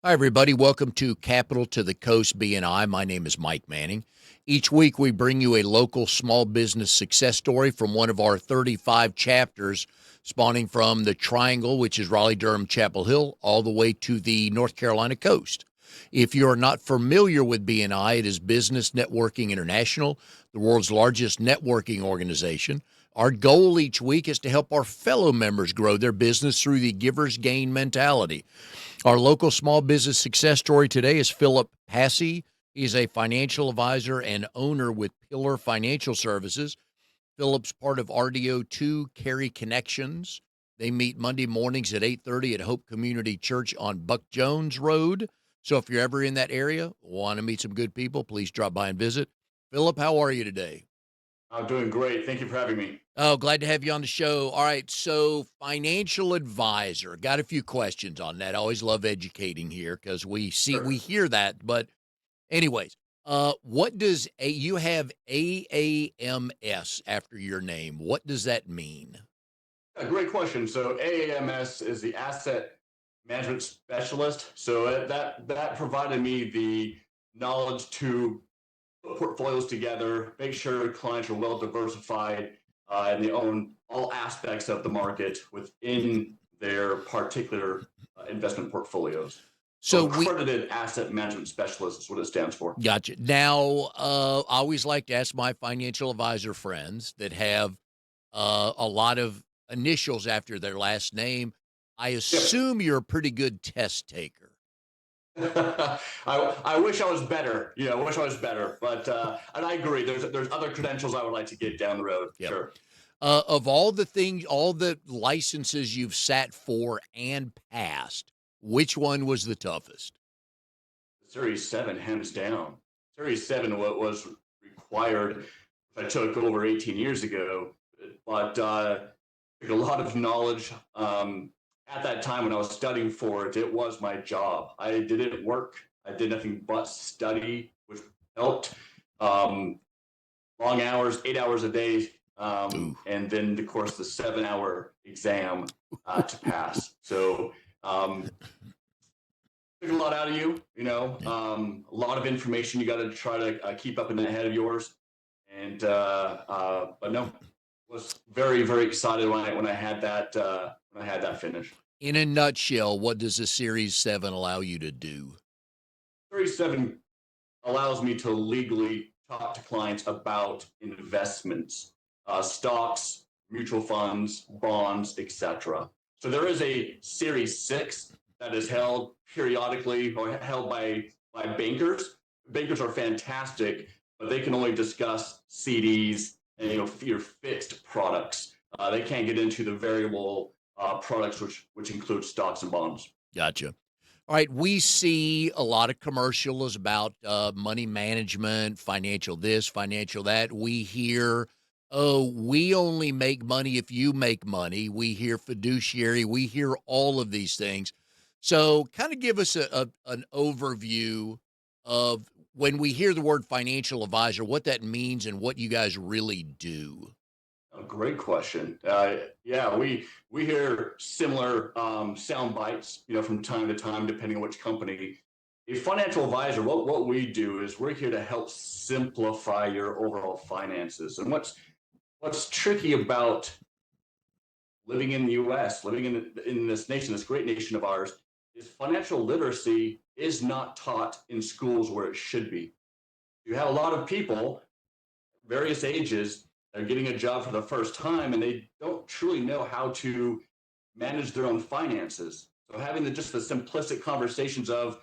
Hi, everybody. Welcome to Capital to the Coast BNI. My name is Mike Manning. Each week, we bring you a local small business success story from one of our 35 chapters, spawning from the Triangle, which is Raleigh, Durham, Chapel Hill, all the way to the North Carolina coast. If you're not familiar with BNI, it is Business Networking International, the world's largest networking organization. Our goal each week is to help our fellow members grow their business through the giver's gain mentality. Our local small business success story today is Philip Passey. He's a financial advisor and owner with Pillar Financial Services. Philip's part of RDO2 Carry Connections. They meet Monday mornings at 8:30 at Hope Community Church on Buck Jones Road. So if you're ever in that area, want to meet some good people, please drop by and visit. Philip, how are you today? I'm doing great. Thank you for having me. Oh, glad to have you on the show. All right, so financial advisor. Got a few questions on that. I always love educating here because we Sure. hear that, but anyways, what does you have AAMS after your name? What does that mean? Great question. So AAMS is the asset management specialist. So that provided me the knowledge to put portfolios together, make sure clients are well diversified, and they own all aspects of the market within their particular investment portfolios. So So we accredited asset management specialist is what it stands for. gotcha. Now, I always like to ask my financial advisor friends that have a lot of initials after their last name. I Yep. assume you're a pretty good test taker. I wish I was better. I wish I was better. But and I agree. There's other credentials I would like to get down the road. Yep. Sure. Of all the things, all the licenses you've sat for and passed, which one was the toughest? Series 7, hands down. Series 7 was required. I took over 18 years ago, but took a lot of knowledge. At that time when I was studying for it, it was my job. I didn't work. I did nothing but study, which helped. Um, Long hours, 8 hours a day, Ooh, and then of course the 7 hour exam to pass. So took a lot out of you, yeah. a lot of information you got to try to keep up in the head of yours. And but no, was very very excited when I had that finish. In a nutshell, what does a Series 7 allow you to do? 37 allows me to legally talk to clients about investments, stocks, mutual funds, bonds, etc. So there is a Series 6 that is held periodically or held by bankers. Bankers are fantastic, but they can only discuss CDs and your fixed products. They can't get into the variable products, which include stocks and bonds. Gotcha. All right, we see a lot of commercials about money management, financial this, financial that. We hear, oh, we only make money if you make money. We hear fiduciary. We hear all of these things. So, kind of give us an overview of when we hear the word financial advisor, what that means and what you guys really do. Oh, great question. Yeah, we hear similar sound bites, from time to time, depending on which company. A financial advisor, what we do is we're here to help simplify your overall finances. And what's tricky about living in the U.S., living in this nation, this great nation of ours, is financial literacy is not taught in schools where it should be. You have a lot of people various ages are getting a job for the first time and they don't truly know how to manage their own finances. So having just the simplistic conversations of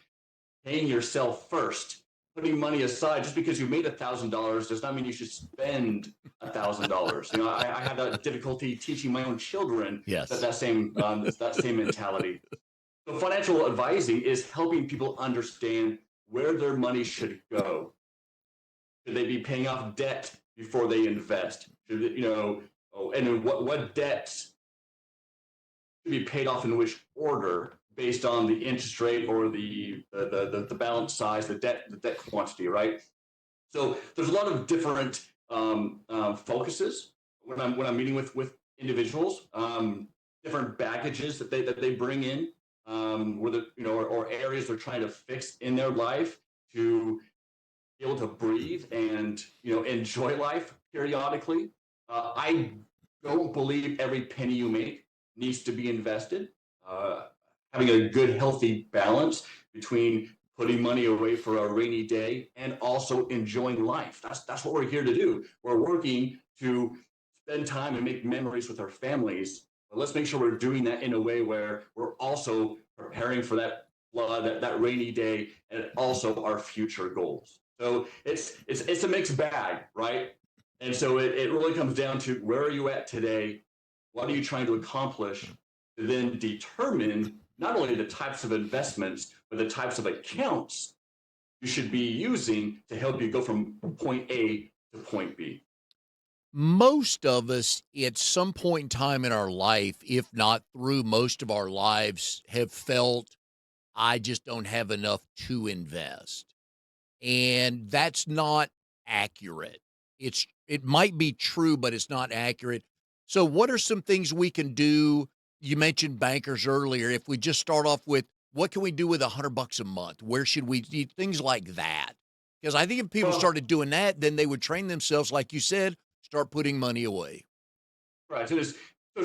paying yourself first, putting money aside, just because you made $1,000 does not mean you should spend $1,000. I have that difficulty teaching my own children Yes. that same mentality. So financial advising is helping people understand where their money should go. Should they be paying off debt before they invest? Should they, and what debts should be paid off in which order based on the interest rate or the balance size, the debt quantity, right? So there's a lot of different focuses when I'm meeting with individuals, different baggages that they bring in. where or areas they're trying to fix in their life to be able to breathe and enjoy life periodically. I don't believe every penny you make needs to be invested. Uh, Having a good, healthy balance between putting money away for a rainy day and also enjoying life. That's what we're here to do. We're working to spend time and make memories with our families. But let's make sure we're doing that in a way where we're also preparing for that flood, that rainy day, and also our future goals. So it's a mixed bag, right? And so it really comes down to where are you at today? What are you trying to accomplish? To then determine not only the types of investments, but the types of accounts you should be using to help you go from point A to point B. Most of us at some point in time in our life, if not through most of our lives, have felt, I just don't have enough to invest. And that's not accurate. It might be true, but it's not accurate. So what are some things we can do? You mentioned bankers earlier. If we just start off with what can we do with $100 a month? Where should we do things like that? Because I think if people Well, started doing that, then they would train themselves, like you said, start putting money away. right. So it's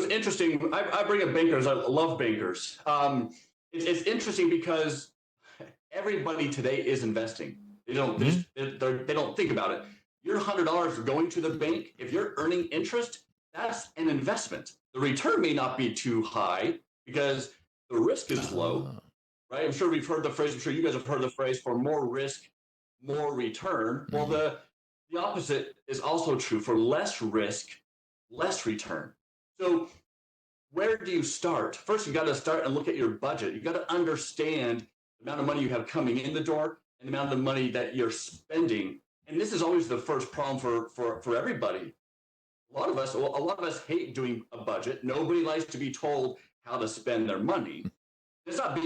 interesting. I bring up bankers. I love bankers. It's interesting because everybody today is investing. They don't they, Mhm. just, they don't think about it. Your $100 going to the bank, if you're earning interest, that's an investment. The return may not be too high because the risk is low, Ah. right? I'm sure we've heard the phrase. I'm sure you guys have heard the phrase for more risk, more return. Well, Mhm. the opposite is also true. For less risk, less return. So where do you start? First, you got to start and look at your budget. You got to understand the amount of money you have coming in the door and the amount of money that you're spending. And this is always the first problem for everybody. A lot of us hate doing a budget. Nobody likes to be told how to spend their money. It's not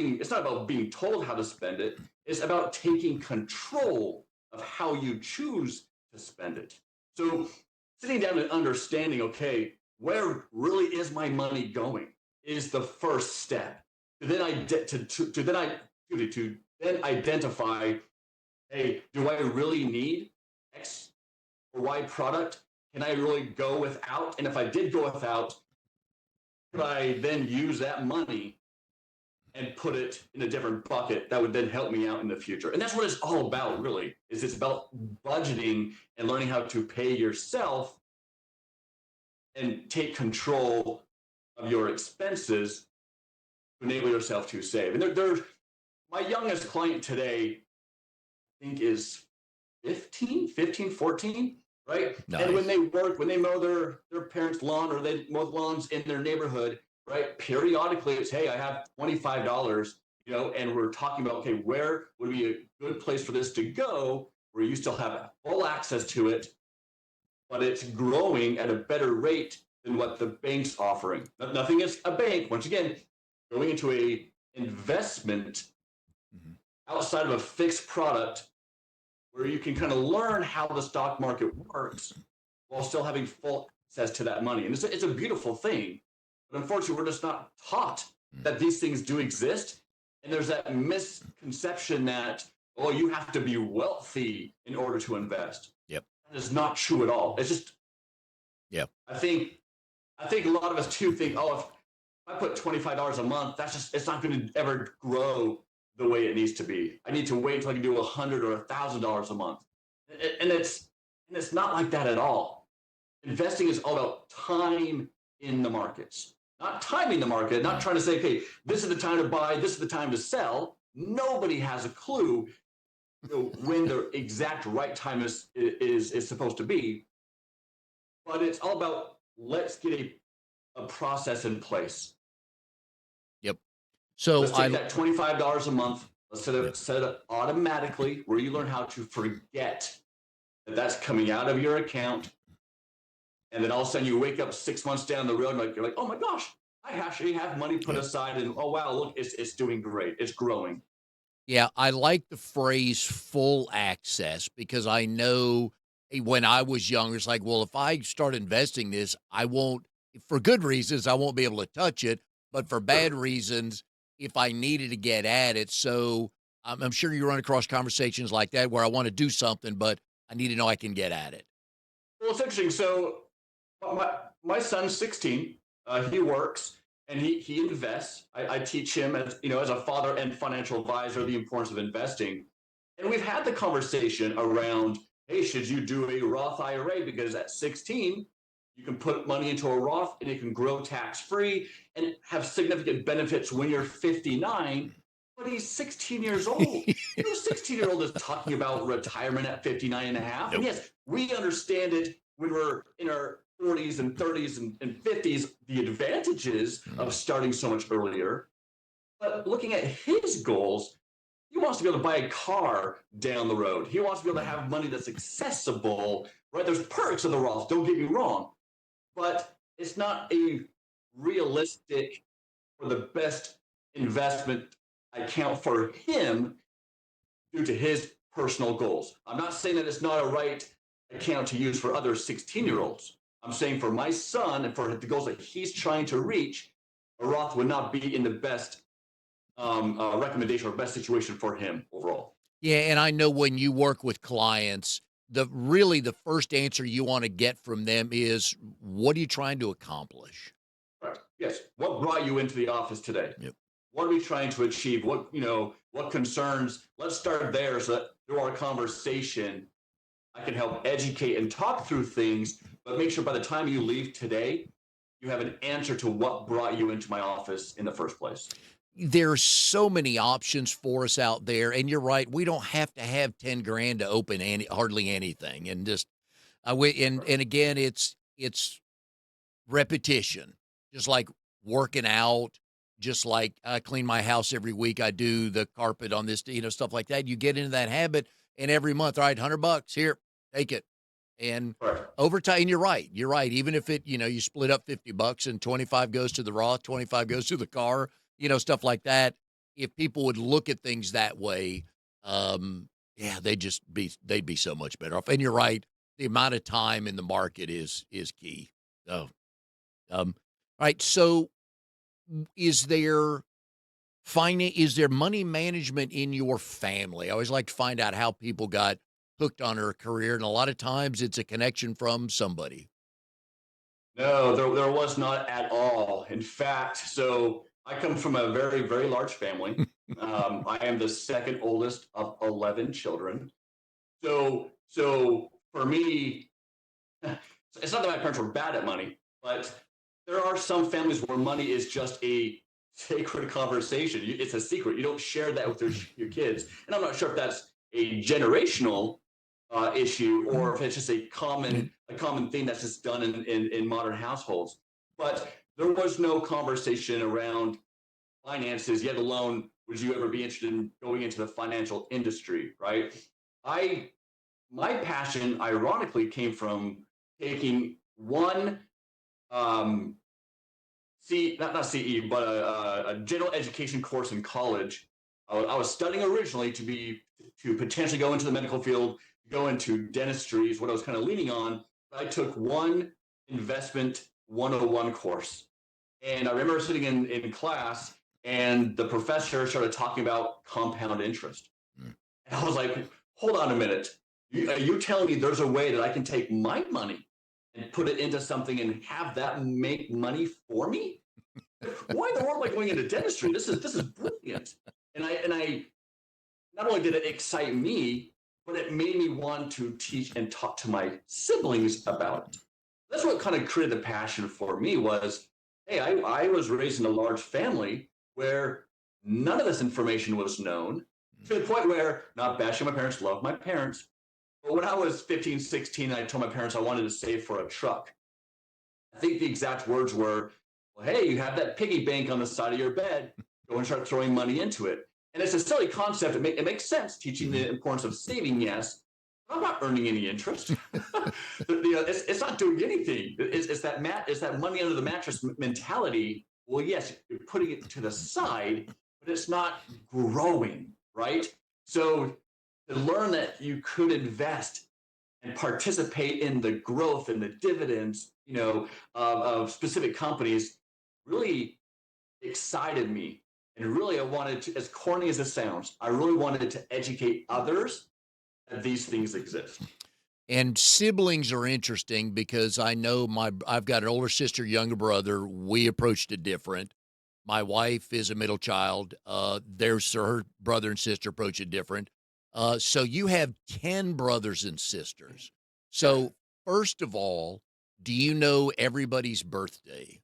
about being told how to spend it. It's about taking control of how you choose to spend it. So sitting down and understanding, okay, where really is my money going is the first step. To then I to then I to then identify, hey, do I really need X or Y product? Can I really go without? And if I did go without, could I then use that money and put it in a different bucket that would then help me out in the future? And that's what it's all about, really. Is it's about budgeting and learning how to pay yourself and take control of your expenses to enable yourself to save. And there's my youngest client today, I think, is 15, 14, right? And when Nice. they work, when they mow their parents' lawn or they mow lawns in their neighborhood, right? Periodically, it's, hey, I have $25, and we're talking about, okay, where would be a good place for this to go where you still have full access to it, but it's growing at a better rate than what the bank's offering. Nothing is a bank. Once again, going into a investment Mhm. outside of a fixed product where you can kind of learn how the stock market works while still having full access to that money. And it's a beautiful thing. But unfortunately, we're just not taught Mhm. that these things do exist. And there's that misconception that, oh, you have to be wealthy in order to invest. Yep. That is not true at all. It's just, Yep. I think, I think a lot of us too think, oh, if I put $25 a month, it's not going to ever grow the way it needs to be. I need to wait until I can do $100 or $1,000 a month. And it's not like that at all. Investing is all about time in the markets, not timing the market, not Mhm. trying to say, okay, this is the time to buy, this is the time to sell. Nobody has a clue, when the exact right time is supposed to be. But it's all about let's get a process in place. Yep. So Let's take I that $25 a month. Let's yep. set it up automatically where you learn how to forget that that's coming out of your account. And then all of a sudden you wake up 6 months down the road and you're like, oh my gosh, I actually have money put Yep. aside. And oh, wow, look, it's doing great. It's growing. Yeah, I like the phrase full access because I know when I was younger, it's like, well, if I start investing this, I won't, for good reasons, I won't be able to touch it. But for bad Sure. reasons, if I needed to get at it. So I'm sure you run across conversations like that where I want to do something, but I need to know I can get at it. Well, it's interesting. So my son's 16. He works and he invests. I teach him as as a father and financial advisor the importance of investing. And we've had the conversation around, hey, should you do a Roth IRA? Because at 16, you can put money into a Roth and it can grow tax free and have significant benefits when you're 59. But he's 16 years old. No 16-year-old is talking about retirement at 59 and a half. And Nope. yes, we understand it when we're in our 40s and 30s and 50s, the advantages of starting so much earlier. But looking at his goals, he wants to be able to buy a car down the road. He wants to be able to have money that's accessible, right? There's perks of the Roth, don't get me wrong, but it's not a realistic or the best investment account for him due to his personal goals. I'm not saying that it's not a right account to use for other 16-year-olds. I'm saying for my son and for the goals that he's trying to reach, a Roth would not be in the best recommendation or best situation for him overall. Yeah, and I know when you work with clients, the first answer you want to get from them is, what are you trying to accomplish? Right. Yes. What brought you into the office today? Yep. What are we trying to achieve? What concerns? Let's start there so that through our conversation, I can help educate and talk through things, but make sure by the time you leave today, you have an answer to what brought you into my office in the first place. There's so many options for us out there, and you're right. We don't have to have 10 grand to open hardly anything, and just and again, it's repetition, just like working out, just like I clean my house every week. I do the carpet on this, stuff like that. You get into that habit, and every month, all right, $100 here, take it. And Right. over time, and you're right. You're right. Even if you split up $50 and 25 goes to the Roth, 25 goes to the car, stuff like that. If people would look at things that way, yeah, they'd be so much better off. And you're right. The amount of time in the market is key. So, all right. So is there is there money management in your family? I always like to find out how people got hooked on her career, and a lot of times it's a connection from somebody. No, there was not at all. In fact, so I come from a very, very large family. I am the second oldest of 11 children. So for me, it's not that my parents were bad at money, but there are some families where money is just a sacred conversation. It's a secret. You don't share that with your kids. And I'm not sure if that's a generational issue or if it's just a common thing that's just done in modern households. But there was no conversation around finances, yet alone would you ever be interested in going into the financial industry, right? I My passion ironically came from taking one um, not CE, but a general education course in college. I was studying originally to potentially go into the medical field, go into dentistry is what I was kind of leaning on. But I took one investment 101 course, and I remember sitting in class, and the professor started talking about compound interest, Mm. and I was like, "Hold on a minute! Are you telling me there's a way that I can take my money and put it into something and have that make money for me? Why in the world am I going into dentistry? This is brilliant." And I not only did it excite me, but it made me want to teach and talk to my siblings about it. That's what kind of created the passion for me was, hey, I was raised in a large family where none of this information was known to the point where, not bashing my parents, love my parents, but when I was 15, 16, I told my parents I wanted to save for a truck. I think the exact words were, well, hey, you have that piggy bank on the side of your bed. Go and start throwing money into it. And it's a silly concept. It makes sense teaching the importance of saving, yes. But I'm not earning any interest. It's not doing anything. It's that money under the mattress mentality. Well, yes, you're putting it to the side, but it's not growing, right? So to learn that you could invest and participate in the growth and the dividends, of specific companies really excited me. And really, I wanted to, as corny as it sounds, I really wanted to educate others that these things exist. And siblings are interesting because I know I've got an older sister, younger brother. We approached it different. My wife is a middle child. There's her brother and sister approach it different. So you have 10 brothers and sisters. Yeah. So first of all, do you know everybody's birthday?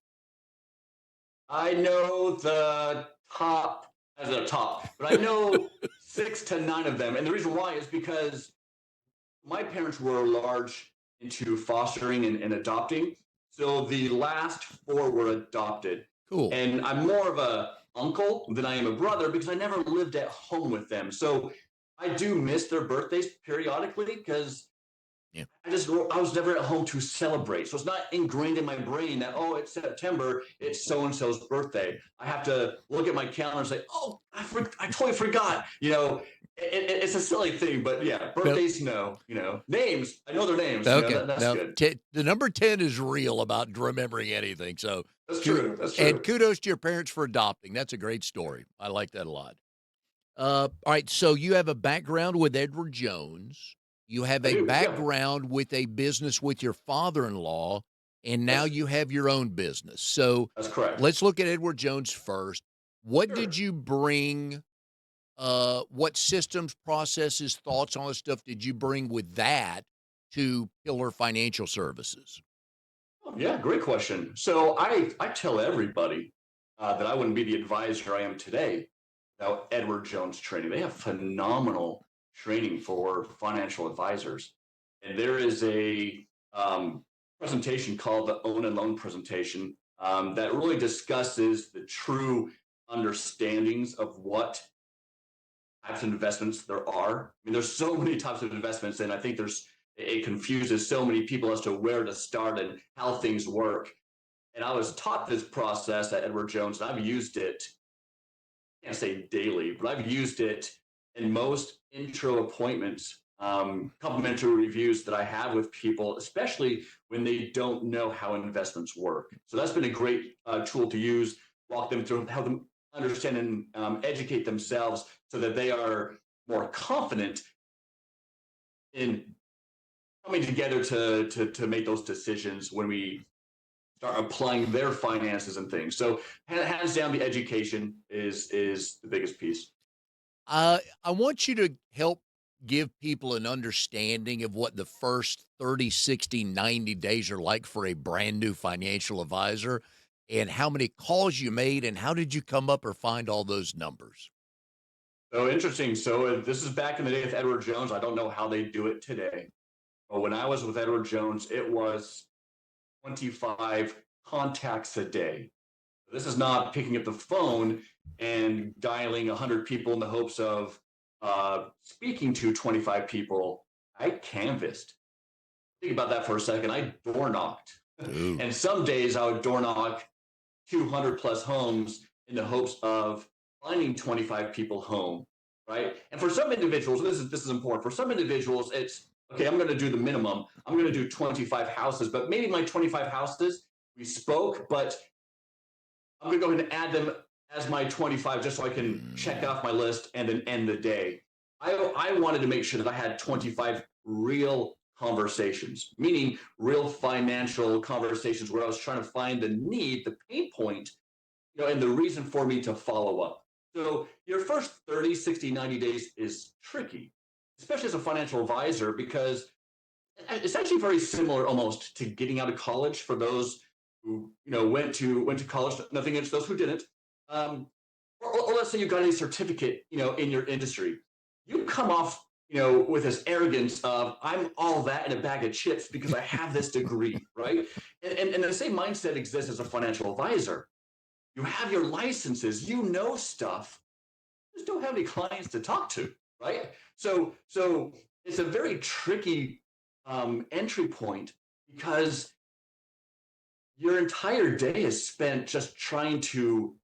I know the top as a top, but I know 6 to 9 of them. And the reason why is because my parents were large into fostering and adopting. So the last four were adopted. Cool. And I'm more of a uncle than I am a brother because I never lived at home with them. So I do miss their birthdays periodically because Yeah. I was never at home to celebrate. So it's not ingrained in my brain that, oh, it's September, it's so and so's birthday. I have to look at my calendar and say, oh, I totally forgot. It's a silly thing, but yeah, No, birthdays, no, names, I know their names, okay. that's Now, good. the number 10 is real about remembering anything. So, That's true. That's and true. kudos to your parents for adopting. That's a great story. I like that a lot. All right. So you have a background with Edward Jones. You have I a do. Yeah. background with a business with your father-in-law, and now Yes, you have your own business. So that's correct. let's look at Edward Jones first. What did Sure. you bring? What systems, processes, thoughts, all this stuff did you bring with that to Pillar Financial Services? Oh, yeah, great question. So I tell everybody that I wouldn't be the advisor I am today without Edward Jones training. They have phenomenal training for financial advisors, and there is a presentation called the Own and Loan presentation that really discusses the true understandings of what types of investments there are. I mean, there's so many types of investments, and I think it confuses so many people as to where to start and how things work. And I was taught this process at Edward Jones, and I've used it, I can't say daily, but I've used it in most intro appointments, complimentary reviews that I have with people, especially when they don't know how investments work. So that's been a great tool to use, walk them through, help them understand and educate themselves so that they are more confident in coming together to make those decisions when we start applying their finances and things. So hands down, the education is the biggest piece. I want you to help give people an understanding of what the first 30, 60, 90 days are like for a brand new financial advisor and how many calls you made and how did you come up or find all those numbers? So interesting. So this is back in the day with Edward Jones. I don't know how they do it today. But when I was with Edward Jones, it was 25 contacts a day. This is not picking up the phone and dialing 100 people in the hopes of speaking to 25 people. I canvassed. Think about that for a second. I door knocked. Ooh. And some days I would door knock 200 plus homes in the hopes of finding 25 people home, right? And for some individuals, this is important. For some individuals, it's okay. I'm going to do the minimum. I'm going to do 25 houses, but maybe my 25 houses we spoke, but I'm going to go ahead and add them as my 25 just so I can check Mm. off my list and then end the day. I wanted to make sure that I had 25 real conversations, meaning real financial conversations where I was trying to find the need, the pain point, and the reason for me to follow up. So your first 30, 60, 90 days is tricky, especially as a financial advisor, because it's actually very similar almost to getting out of college for those who went to college. Nothing against those who didn't. Um, or let's say you got a certificate, in your industry. You come off, with this arrogance of I'm all that in a bag of chips because I have this degree, right? And the same mindset exists as a financial advisor. You have your licenses, stuff, just don't have any clients to talk to, right? So it's a very tricky entry point because your entire day is spent just trying to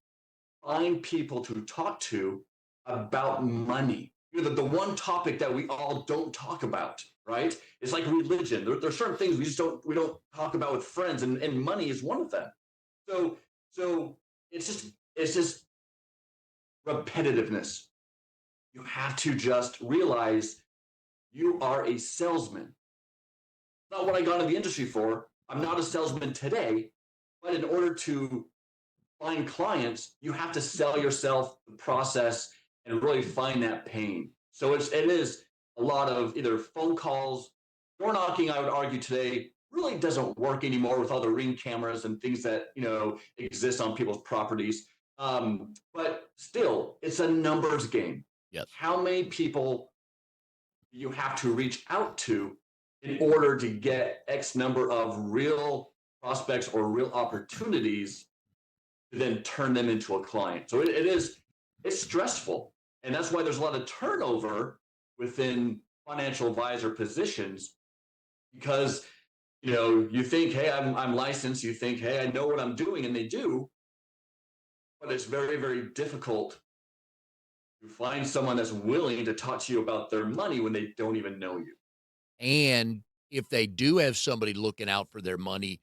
find people to talk to about money. The one topic that we all don't talk about, right? It's like religion. There are certain things we don't talk about with friends, and money is one of them. So so it's just repetitiveness. You have to just realize you are a salesman. Not what I got into the industry for. I'm not a salesman today, but in order to find clients, you have to sell yourself the process and really find that pain. So it is a lot of either phone calls, door knocking. I would argue today really doesn't work anymore with all the ring cameras and things that exist on people's properties. But still, it's a numbers game. Yes. How many people you have to reach out to in order to get X number of real prospects or real opportunities to then turn them into a client. So it's stressful. And that's why there's a lot of turnover within financial advisor positions because you think, hey, I'm licensed, you think, hey, I know what I'm doing, and they do, but it's very, very difficult to find someone that's willing to talk to you about their money when they don't even know you. And if they do have somebody looking out for their money,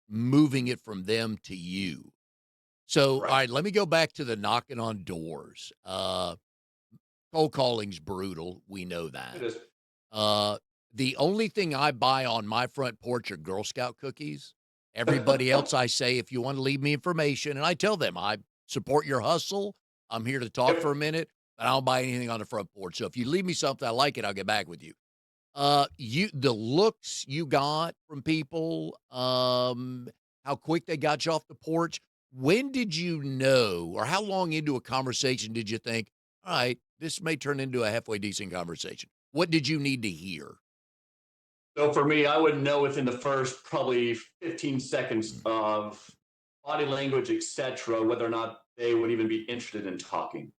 moving it from them to you. So, all Right. right, let me go back to the knocking on doors. Cold calling's brutal. We know It that. is. Uh, the only thing I buy on my front porch are Girl Scout cookies. Everybody else, I say, if you want to leave me information, and I tell them I support your hustle. I'm here to talk for a Yep. minute, but I don't buy anything on the front porch. So if you leave me something, I like it, I'll get back with you. The looks you got from people, how quick they got you off the porch. When did you know, or how long into a conversation did you think, all right, this may turn into a halfway decent conversation? What did you need to hear? So for me, I would know within the first probably 15 seconds of body language, etc., whether or not they would even be interested in talking.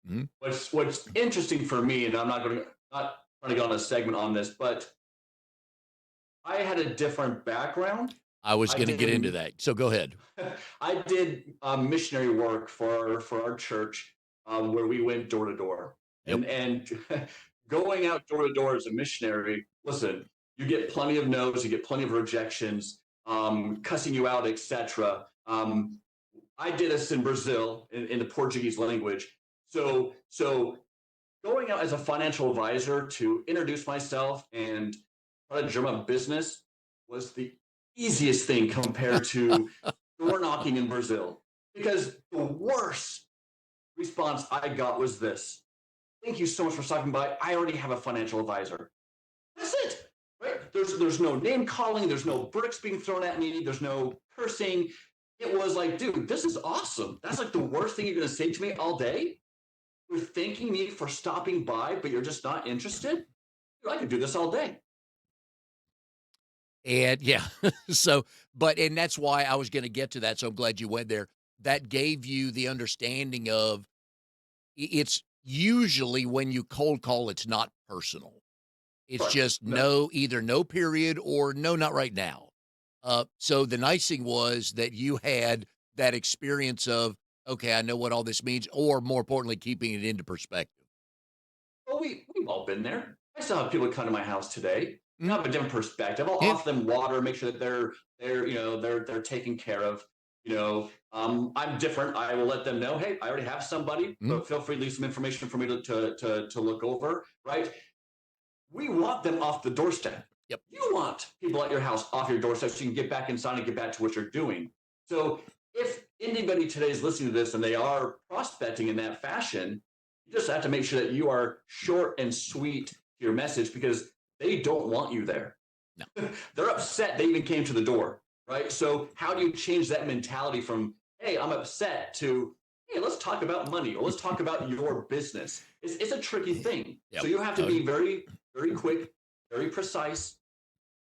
Mm-hmm. What's interesting for me, and I'm not trying to go on a segment on this, but I had a different background. I was I going to get into did that. So go ahead. I did missionary work for our church, where we went door to door, Yep. and going out door to door as a missionary. Listen, you get plenty of no's, you get plenty of rejections, cussing you out, etc. I did this in Brazil in the Portuguese language. So going out as a financial advisor to introduce myself and try to drum up business was the easiest thing compared to door knocking in Brazil. Because the worst response I got was this: "Thank you so much for stopping by. I already have a financial advisor." That's it. Right? There's no name calling, there's no bricks being thrown at me, there's no cursing. It was like, dude, this is awesome. That's like the worst thing you're gonna say to me all day. You're thanking me for stopping by, but you're just not interested. Dude, I could do this all day. And yeah, so, and that's why I was going to get to that. So I'm glad you went there. That gave you the understanding of it's usually when you cold call, it's not personal. It's Right. just No. no, either no period or no, not right now. So the nice thing was that you had that experience of, okay, I know what all this means, or more importantly, keeping it into perspective. Well, we've all been there. I still have people come to my house today. I Mhm. have a different perspective. I'll Yeah. offer them water, make sure that they're taken care of. I'm different. I will let them know, hey, I already have somebody, Mhm. but feel free to leave some information for me to look over. Right? We want them off the doorstep. Yep. You want people at your house off your doorstep so you can get back inside and get back to what you're doing. So if anybody today is listening to this and they are prospecting in that fashion, you just have to make sure that you are short and sweet to your message because they don't want you there. No. They're upset they even came to the door, right? So how do you change that mentality from, hey, I'm upset to, hey, let's talk about money or let's talk about your business? It's a tricky thing. So Yep. you have to Oh, be very, very quick, very precise.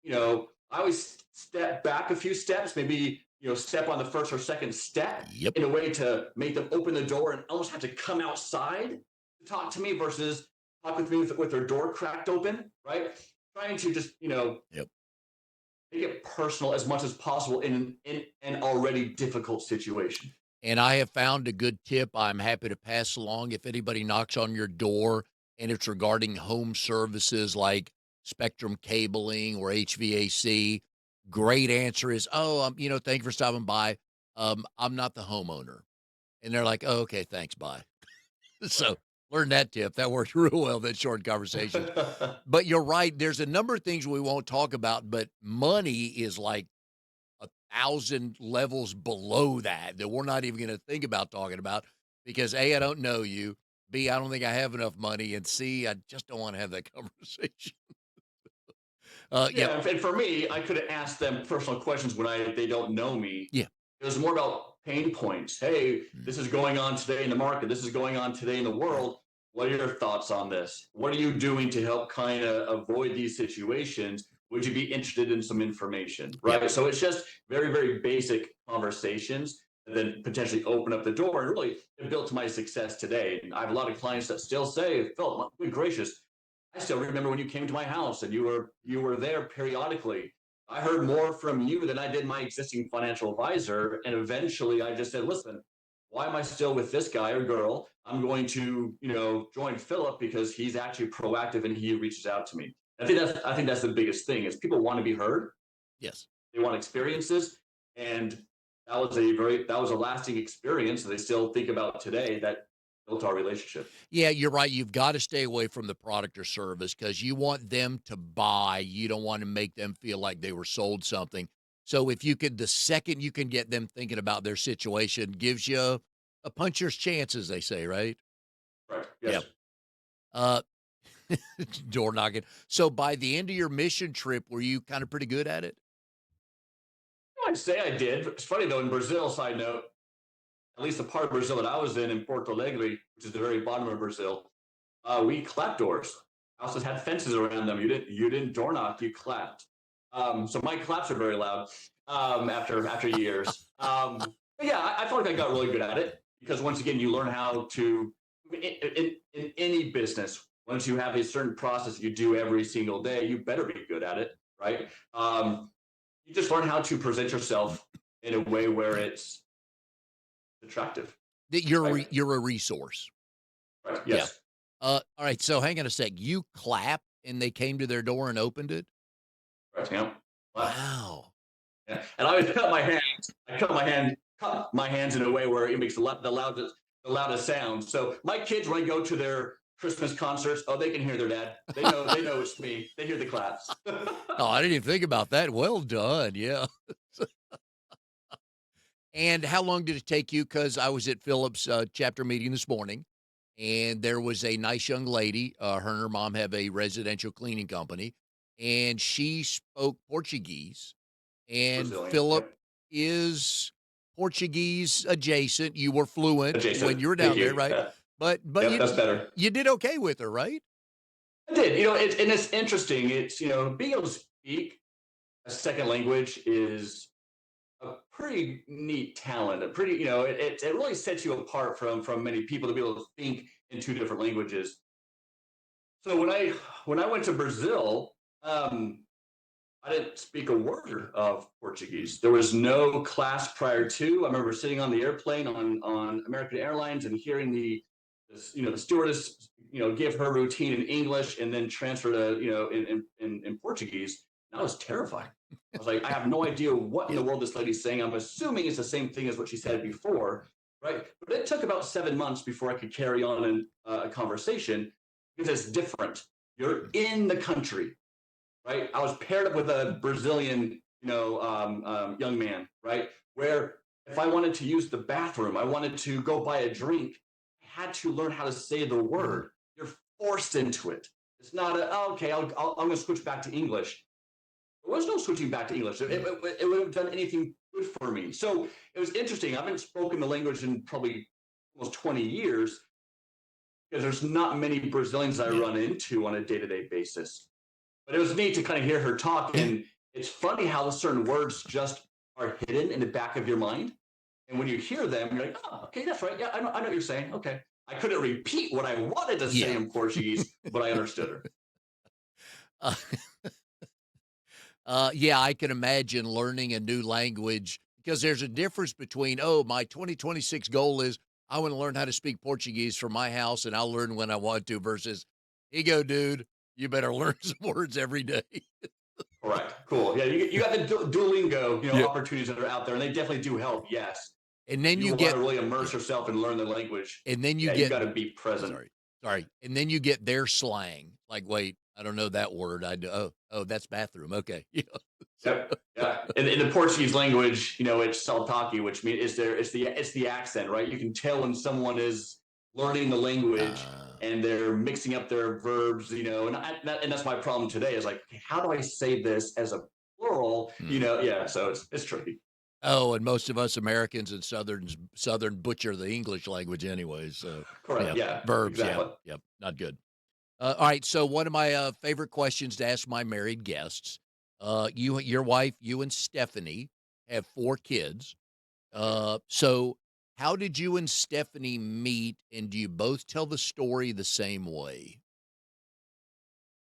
I always step back a few steps, maybe, step on the first or second step yep. in a way to make them open the door and almost have to come outside to talk to me versus talk with me with their door cracked open, right? Trying to just, Yep. make it personal as much as possible in an already difficult situation. And I have found a good tip I'm happy to pass along if anybody knocks on your door and it's regarding home services like Spectrum cabling or HVAC. Great answer is, "Oh, thank you for stopping by. I'm not the homeowner." And they're like, "Oh, okay, thanks, bye." So learn that tip. That worked real well, that short conversation. But you're right. There's a number of things we won't talk about, but money is like 1,000 levels below that we're not even going to think about talking about because A, I don't know you. B, I don't think I have enough money. And C, I just don't want to have that conversation. Yeah, Yeah, and for me, I could have asked them personal questions when they don't know me. yeah. It was more about pain points. Hey, Mm, this is going on today in the market. This is going on today in the right. world. What are your thoughts on this? What are you doing to help kind of avoid these situations? Would you be interested in some information? Yeah. Right. So it's just very, very basic conversations and then potentially open up the door and really it built to my success today. And I have a lot of clients that still say, Phil, good gracious, I still remember when you came to my house and you were there periodically. I heard more from you than I did my existing financial advisor. And eventually I just said, listen, why am I still with this guy or girl? I'm going to, join Philip because he's actually proactive and he reaches out to me. I think that's the biggest thing is people want to be heard. Yes. They want experiences. And that was a lasting experience that they still think about today that built our relationship. Yeah, you're right. You've got to stay away from the product or service because you want them to buy. You don't want to make them feel like they were sold something. So if you could, the second you can get them thinking about their situation, gives you a puncher's chance, as they say, right? Right. Yeah. Yes. Uh, door knocking. So by the end of your mission trip, were you kind of pretty good at it? I'd say I did. It's funny though, in Brazil, side note, at least the part of Brazil that I was in Porto Alegre, which is the very bottom of Brazil, we clapped doors. Houses had fences around them. You didn't door knock, you clapped. So my claps are very loud after years. But yeah, I feel like I got really good at it because once again, you learn how to in any business. Once you have a certain process you do every single day, you better be good at it, right? You just learn how to present yourself in a way where it's attractive, That you're right? you're a resource. Right. Yeah. Yes. All right. So hang on a sec. You clap and they came to their door and opened it. Right. Yeah. Well, Wow. yeah. And I always cut my hands. Cut my hands in a way where it makes the loudest sound. So my kids, when I go to their Christmas concerts, oh, they can hear their dad. They know it's me. They hear the claps. Oh, I didn't even think about that. Well done. Yeah. And how long did it take you? Because I was at Philip's chapter meeting this morning, and there was a nice young lady. Her and her mom have a residential cleaning company, and she spoke Portuguese. And Brazilian. Philip Yep. is Portuguese adjacent. You were fluent when Adjacent. you were Thank down there, you. right? But Yep. you That's better. you did okay with her, right? I did. And it's interesting. It's being able to speak a second language is a pretty neat talent. A pretty, it really sets you apart from many people to be able to think in two different languages. So when I went to Brazil, I didn't speak a word of Mm. Portuguese. There was no class prior to. I remember sitting on the airplane on American Airlines and hearing the stewardess give her routine in English and then transfer to in Portuguese. And I was terrified. I was like, I have no idea what in Yeah. the world this lady's saying. I'm assuming it's the same thing as what she said before, right? But it took about 7 months before I could carry on a conversation because it's different. You're Mm. in the country, right? I was paired up with a Brazilian, young man, right? Where if I wanted to use the bathroom, I wanted to go buy a drink, I had to learn how to say the Mhm. word. You're forced into it. It's not okay. I'm going to switch back to English. There was no switching back to English. Mm. It would have done anything good for me. So it was interesting. I haven't spoken the language in probably almost 20 years because there's not many Brazilians I Yeah. run into on a day-to-day basis. But it was neat to kind of hear her talk. Yeah. And it's funny how certain words just are hidden in the back of your mind. And when you hear them, you're like, oh, okay, that's right. Yeah, I know what you're saying. Okay. I couldn't repeat what I wanted to say Yeah. in Portuguese, but I understood her. Uh, yeah, I can imagine learning a new language because there's a difference between, oh, my 2026 goal is I want to learn how to speak Portuguese from my house and I'll learn when I want to versus, here you go, dude. You better learn some words every day. Correct. Cool. Yeah, you got the Duolingo, Yeah. opportunities that are out there, and they definitely do help. Yes. And then You you want to get really immerse yeah, yourself and learn the language. and then you Yeah, you get got to be present. sorry, and then you get their slang. Like, wait, I don't know that word. Oh, that's bathroom. Okay, yeah. So, Yep. Yeah. In the Portuguese language, it's saltaki, which means it's the accent, right? You can tell when someone is learning the language uh, and they're mixing up their verbs, and that's my problem today is like, okay, how do I say this as a plural? hmm. Yeah. So it's tricky. Oh, and most of us Americans and Southern butcher the English language anyways. So, yeah, Correct. Yeah. verbs. Yeah, Exactly. yep, not good. All right. So one of my favorite questions to ask my married guests. Your wife, you and Stephanie have 4 kids. So how did you and Stephanie meet, and do you both tell the story the same way?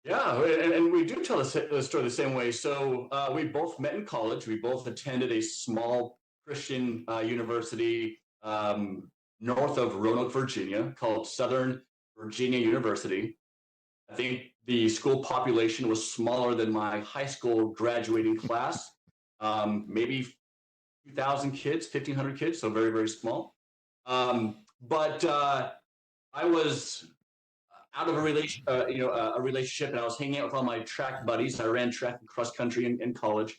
Yeah, and we do tell the story the same way. So we both met in college. We both attended a small Christian university north of Roanoke, Virginia, called Southern Virginia University. I think the school population was smaller than my high school graduating class, maybe 2,000 kids, 1,500 kids, so very, very small. But I was out of a relationship, and I was hanging out with all my track buddies. I ran track and cross country in college,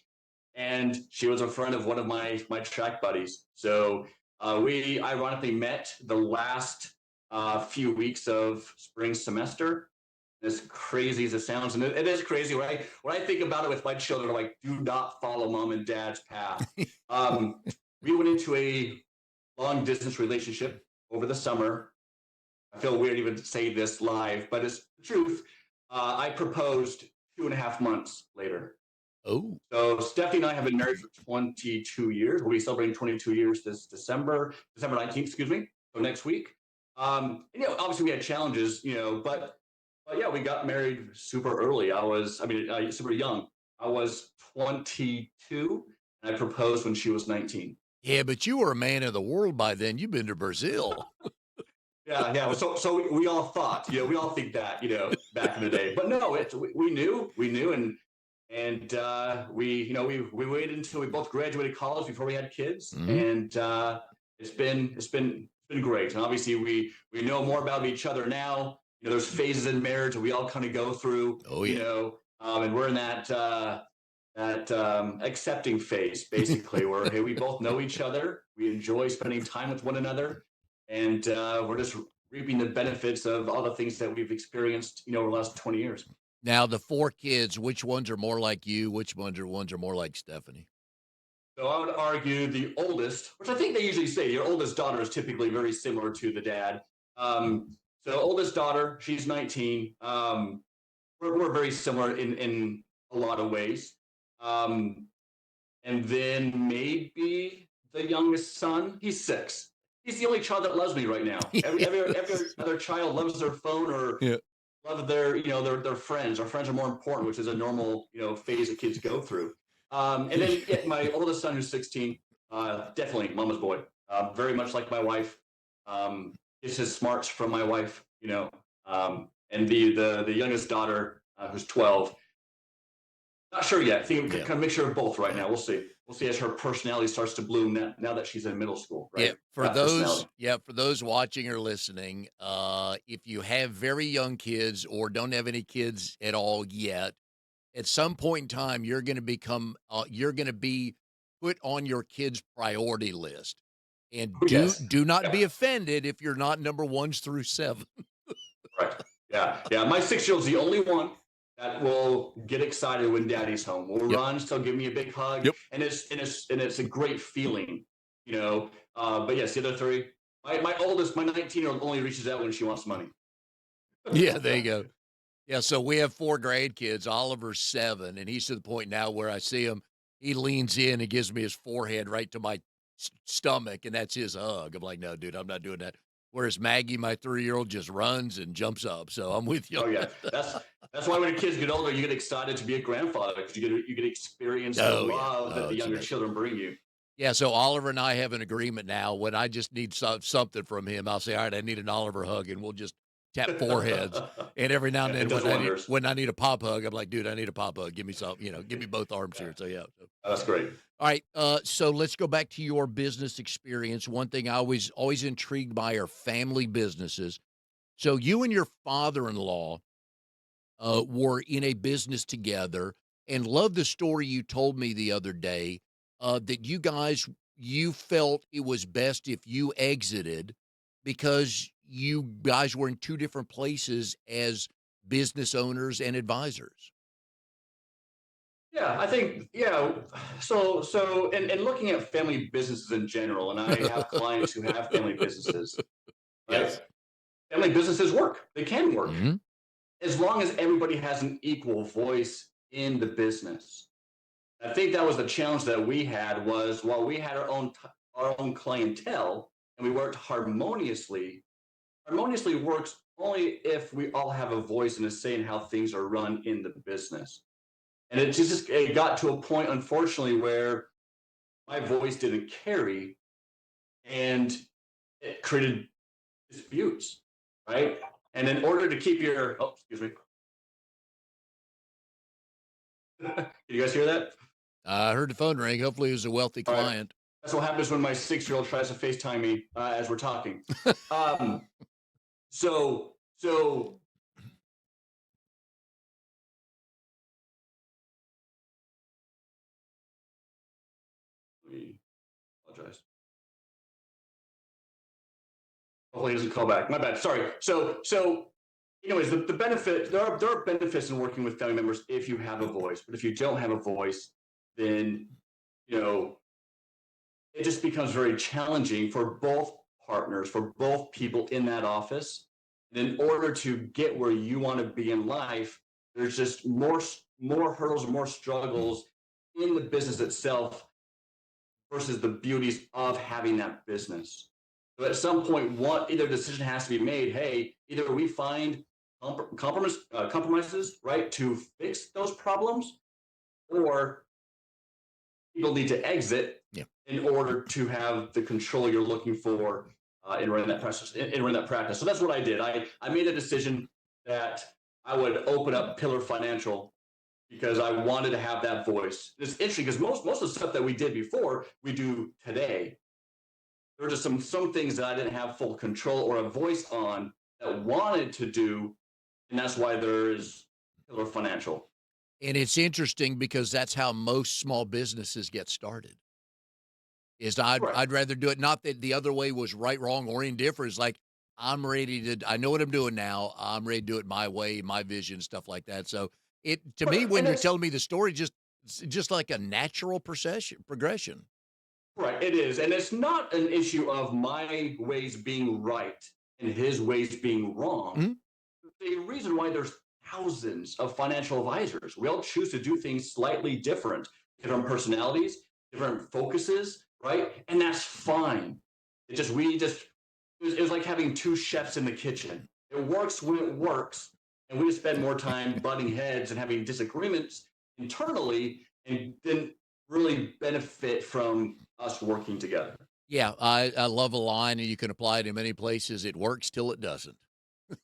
and she was a friend of one of my track buddies. So we ironically met the last few weeks of spring semester. As crazy as it sounds, and it is crazy. When I think about it with my children, I'm like, do not follow mom and dad's path. Um, we went into a long distance relationship over the summer. I feel weird even to say this live, but it's the truth. I proposed 2.5 months later. Oh, So Stephanie and I have been married for 22 years. We'll be celebrating 22 years this December 19th, excuse me. So next week. Obviously we had challenges, but yeah, we got married super early. Super young. I was 22 and I proposed when she was 19. yeah, but you were a man of the world by then. You've been to Brazil. Yeah, yeah. So we all thought, we all think that, back in the day, but no, we knew, and we waited until we both graduated college before we had kids, Mhm. and it's been great. And obviously, we know more about each other now. There's phases in marriage that we all kind of go through, Oh, yeah. and we're in that accepting phase, basically, where hey, we both know each other, we enjoy spending time with one another, and we're just reaping the benefits of all the things that we've experienced, over the last 20 years. Now, the 4 kids, which ones are more like you? Which ones are more like Stephanie? So I would argue the oldest, which I think they usually say, your oldest daughter is typically very similar to the dad. So oldest daughter, she's 19. We're very similar in a lot of ways. Um, and then maybe the youngest son, he's 6. He's the only child that loves me right now. Every other child loves their phone or Yeah. love their friends. Our friends are more important, which is a normal phase that kids go through. And then my oldest son, who's 16, definitely mama's boy. Very much like my wife. Gets his smarts from my wife. And the youngest daughter, who's 12. Not sure yet. I think Yeah. kind of mixture of both right Yeah. now. We'll see. We'll see as her personality starts to bloom now that she's in middle school, Yeah, right? That personality. for those watching or listening, if you have very young kids or don't have any kids at all yet, at some point in time, you're going to be put on your kids' priority list. And Oh, yes. do not be Yeah. offended if you're not number ones through 7. Right. Yeah. Yeah. My 6-year-old's the only one that will get excited when daddy's home. Will Yep. run, still give me a big hug. Yep. And it's a great feeling, But yes, the other three, my oldest, my 19-year-old only reaches out when she wants money. Yeah, there you go. Yeah, so we have 4 grandkids. Oliver's 7, and he's to the point now where I see him, he leans in and gives me his forehead right to my stomach, and that's his hug. I'm like, "No, dude, I'm not doing that." Whereas Maggie, my 3-year-old, just runs and jumps up. So I'm with you Oh on yeah, that. that's why when the kids get older, you get excited to be a grandfather because you get experience the Oh, yeah. love that Oh, the it's younger amazing. children bring you. Yeah, so Oliver and I have an agreement now. When I just need something from him, I'll say, "All right, I need an Oliver hug," and tap foreheads. And every now and It then does wonders. when I need a pop hug, I'm like, dude, I need a pop hug. Give me some, give me both arms here. So yeah. So. That's great. All right. So let's go back to your business experience. One thing I always intrigued by are family businesses. So you and your father-in-law were in a business together, and love the story you told me the other day that you felt it was best if you exited because you guys were in two different places as business owners and advisors. Yeah, I think, yeah. And looking at family businesses in general, and I have clients who have family businesses, right? Yes. Family businesses work. They can work Hmm. as long as everybody has an equal voice in the business. I think that was the challenge that we had was while we had our own clientele and we worked harmoniously. Harmoniously works only if we all have a voice and a say in how things are run in the business. And it got to a point, unfortunately, where my voice didn't carry, and it created disputes, right? And in order to keep your excuse me, can you guys hear that? I heard the phone ring. Hopefully, it was a wealthy All right. client. That's what happens when my 6-year-old tries to FaceTime me as we're talking. Um, so let me apologize. Hopefully, he doesn't call back. My bad. Sorry. Anyways, the benefit there are benefits in working with family members if you have a voice, but if you don't have a voice, then you know it just becomes very challenging for both partners, for both people in that office. And in order to get where you want to be in life, there's just more hurdles, more struggles in the business itself versus the beauties of having that business. So at some point, either decision has to be made. Hey, either we find compromises, right, to fix those problems, or people need to exit Yeah. in order to have the control you're looking for in running that process, in running that practice. So that's what I did. I made a decision that I would open up Pillar Financial because I wanted to have that voice. It's interesting because most of the stuff that we did before, we do today. There were just some things that I didn't have full control or a voice on that wanted to do, and that's why there is Pillar Financial. And it's interesting because that's how most small businesses get started. Is Right. I'd rather do it. Not that the other way was right, wrong, or indifferent. It's like I know what I'm doing now. I'm ready to do it my way, my vision, stuff like that. So it to me, Right. when And you're it's telling me the story, it's just like a natural progression. right, it is. And it's not an issue of my ways being right and his ways being wrong. Mhm. The reason why there's thousands of financial advisors, we all choose to do things slightly different personalities, different focuses, right? And that's fine. It was like having two chefs in the kitchen. It works when it works, and we just spend more time butting heads and having disagreements internally, and then really benefit from us working together. Yeah, I love a line, and you can apply it in many places. It works till it doesn't.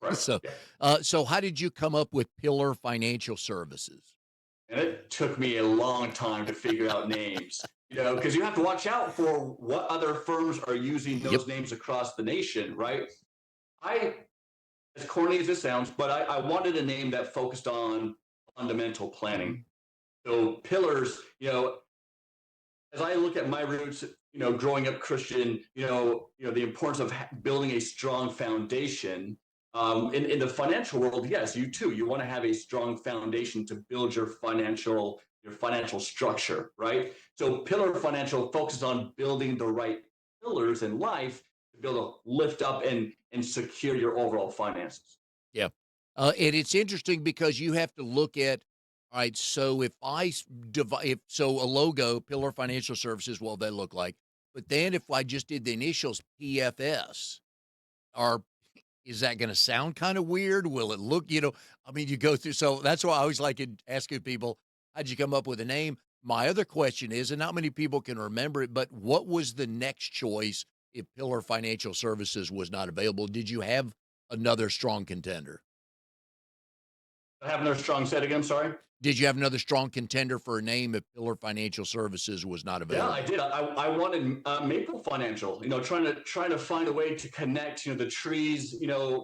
Right. So, Yeah. so how did you come up with Pillar Financial Services? And it took me a long time to figure out names, because you have to watch out for what other firms are using Yep. those names across the nation, right? I, as corny as this sounds, but I wanted a name that focused on fundamental planning. So pillars, as I look at my roots, growing up Christian, the importance of building a strong foundation. In the financial world, yes, you too. You want to have a strong foundation to build your financial structure, right? So Pillar Financial focuses on building the right pillars in life to be able to lift up and secure your overall finances. Yeah. And it's interesting because you have to look at, all right, so if if so a logo, Pillar Financial Services, what they look like. But then if I just did the initials PFS, are is that going to sound kind of weird? Will it look, I mean, you go through, so that's why I always like asking people, how'd you come up with a name? My other question is, and not many people can remember it, but what was the next choice if Pillar Financial Services was not available? Did you have another strong contender? I have another strong set again. Sorry. Did you have another strong contender for a name if Pillar Financial Services was not Yeah, available? I did. I wanted Maple Financial. Trying to find a way to connect the trees.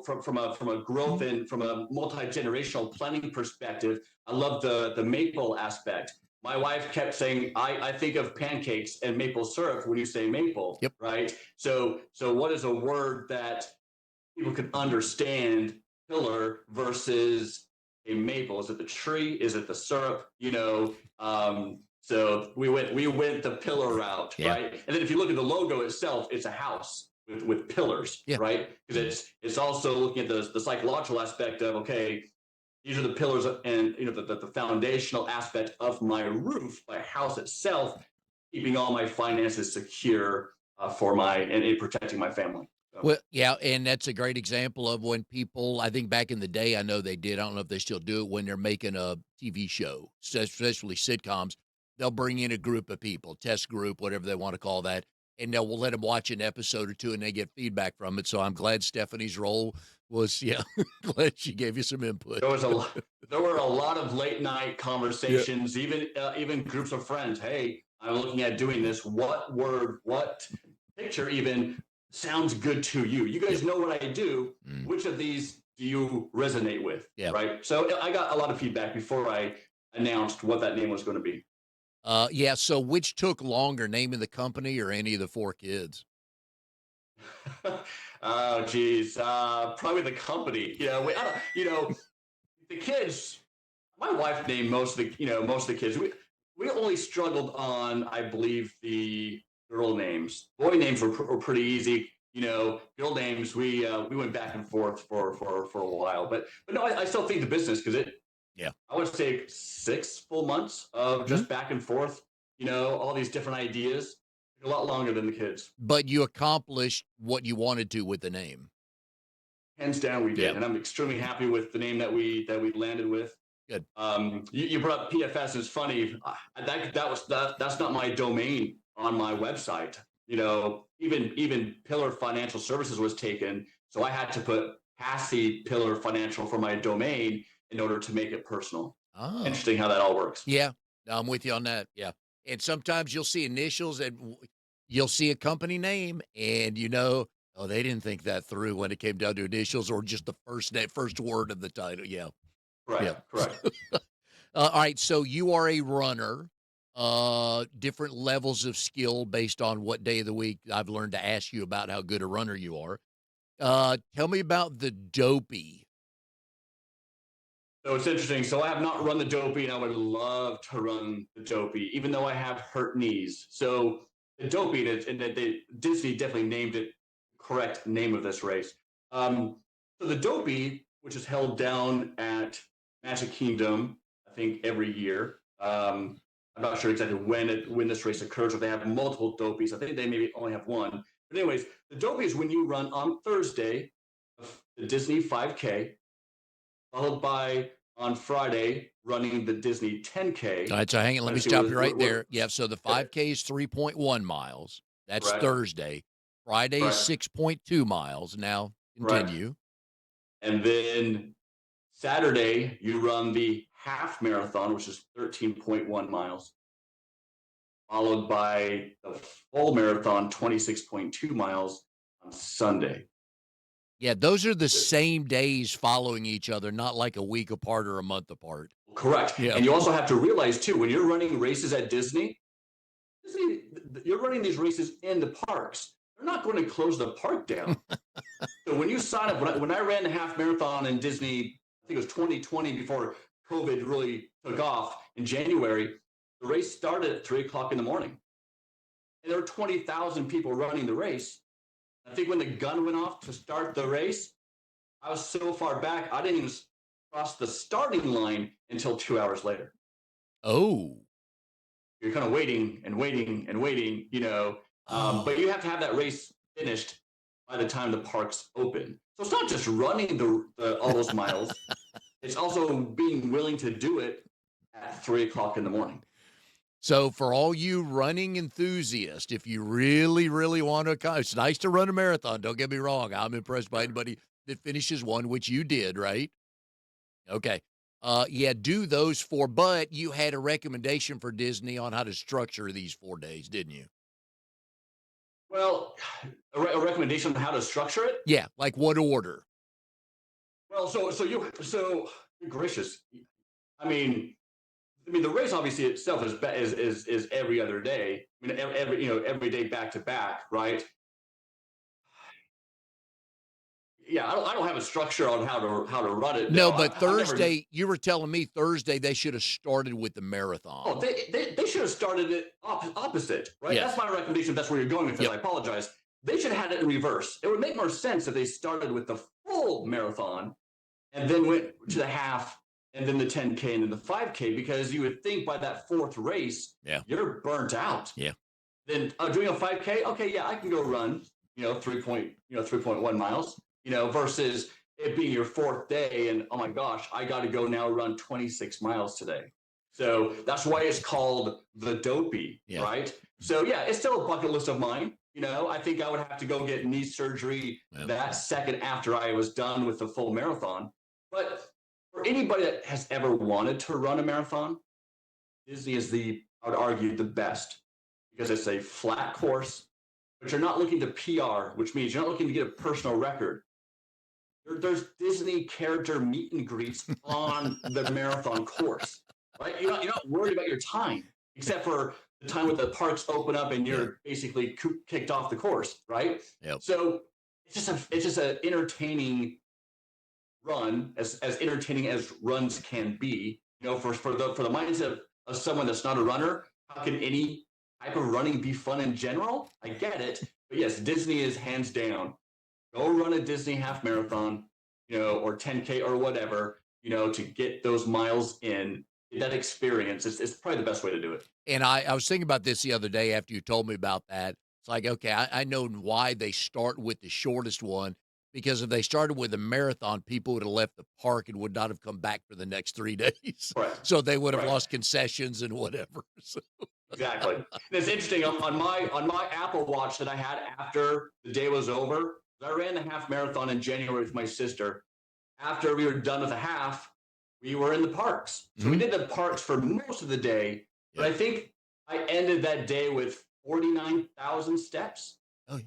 From a growth and from a multi generational planning perspective. I love the maple aspect. My wife kept saying, I think of pancakes and maple syrup when you say maple, Yep. right? So what is a word that people can understand? Pillar versus a maple. Is it the tree? Is it the syrup? So we went the pillar route, Yeah. right? And then if you look at the logo itself, it's a house with pillars, Yeah. right? Because it's also looking at the psychological aspect of, okay, these are the pillars and the foundational aspect of my roof, my house itself, keeping all my finances secure for and protecting my family. Well, yeah, and that's a great example of when people, I think back in the day, I know they did. I don't know if they still do it when they're making a TV show, especially sitcoms. They'll bring in a group of people, test group, whatever they want to call that, and we'll let them watch an episode or two, and they get feedback from it. So I'm glad Stephanie's role was, yeah, glad she gave you some input. There were a lot of late night Yeah. conversations, even groups of friends. Hey, I'm looking at doing this. What word, what picture even sounds good to you? You guys know what I do. Which of these do you resonate with? Yeah. Right. So I got a lot of feedback before I announced what that name was going to be. Yeah. So which took longer, naming the company or any of the four kids? Oh, geez. Probably the company. The kids. My wife named most of the kids. We only struggled on, I believe, the girl names. Boy names were pretty easy. Girl names we went back and forth for a while. But no, I still think the business because I would say 6 full months of just back and forth. All these different ideas. A lot longer than the kids. But you accomplished what you wanted to with the name. Hands down, we did, and I'm extremely happy with the name that we landed with. Good. You brought up PFS. It's funny. That's not my domain on my website. Even Pillar Financial Services was taken, so I had to put Passey Pillar Financial for my domain in order to make it personal. Oh. Interesting how that all works. Yeah, I'm with you on that. Yeah, and sometimes you'll see initials and you'll see a company name, and oh, they didn't think that through when it came down to initials or just the first word of the title. Yeah, yeah. Correct. All right, so you are a runner. Different levels of skill based on what day of the week. I've learned to ask you about how good a runner you are. Tell me about the dopey. So it's interesting. So I have not run the dopey, and I would love to run the dopey, even though I have hurt knees. So the dopey, and Disney definitely named it correct name of this race. So the dopey, which is held down at Magic Kingdom, I think every year. I'm not sure exactly when this race occurs, or they have multiple dopies. I think they maybe only have one. But anyways, the dopey is when you run on Thursday, the Disney 5K, followed by on Friday running the Disney 10K. All right, so hang on. Let me stop you right there. Yeah, so the 5K is 3.1 miles. That's Thursday. Friday is 6.2 miles. Now continue. And then Saturday, you run the half marathon, which is 13.1 miles, followed by the full marathon, 26.2 miles on Sunday. Yeah, those are the same days following each other, not like a week apart or a month apart. Correct. Yeah. And you also have to realize, too, when you're running races at Disney, you're running these races in the parks. They're not going to close the park down. So when you sign up, when I ran the half marathon in Disney, I think it was 2020 before COVID really took off in January, the race started at 3 o'clock in the morning. And there were 20,000 people running the race. I think when the gun went off to start the race, I was so far back, I didn't even cross the starting line until 2 hours later. Oh. You're kind of waiting and waiting and waiting, but you have to have that race finished by the time the parks open. So it's not just running all those miles. It's also being willing to do it at 3 o'clock in the morning. So for all you running enthusiasts, if you really, really want to, it's nice to run a marathon. Don't get me wrong. I'm impressed by anybody that finishes one, which you did, right? Okay. Yeah, do those four, but you had a recommendation for Disney on how to structure these 4 days, didn't you? Well, a recommendation on how to structure it. Yeah, like what order? Well, so good gracious. I mean, the race obviously itself is every other day. I mean, every day back to back, right? Yeah, I don't have a structure on how to run it. No, No, but I've never. Thursday, you were telling me Thursday they should have started with the Oh, marathon. they should have started it opposite, right? Yeah. That's my recommendation. If that's where you're going with it. Yep. I apologize. They should have had it in reverse. It would make more sense if they started with the full marathon and then went to the half and then the 10K and then the 5K, because you would think by that fourth race, Yeah. you're burnt out. Yeah. Then doing a 5K, okay, yeah, I can go run, 3.1 miles, versus it being your fourth day and oh my gosh, I got to go now run 26 miles today. So that's why it's called the dopey, Yeah. right? So yeah, it's still a bucket list of mine. I think I would have to go get knee surgery that second after I was done with the full marathon. But for anybody that has ever wanted to run a marathon, Disney is I would argue, the best, because it's a flat course, but you're not looking to PR, which means you're not looking to get a personal record. There's Disney character meet and greets on the marathon course, right? You're not worried about your time, except for the time when the parks open up and you're basically kicked off the course, right? Yep. So it's just an entertaining run, as entertaining as runs can be. For the mindset of someone that's not a runner, how can any type of running be fun in general? I get it, but yes, Disney is hands down. Go run a Disney half marathon, or 10K or whatever, to get those miles in. That experience is probably the best way to do it. And I was thinking about this the other day after you told me about that. It's like, okay, I know why they start with the shortest one, because if they started with a marathon, people would have left the park and would not have come back for the next 3 days. Correct. So they would have Correct. lost concessions and whatever. So. Exactly. And it's interesting on my Apple Watch that I had after the day was over. I ran the half marathon in January with my sister. After we were done with the half, we were in the parks. So we did the parks for most of the day. But I think I ended that day with 49,000 steps. Oh, yeah.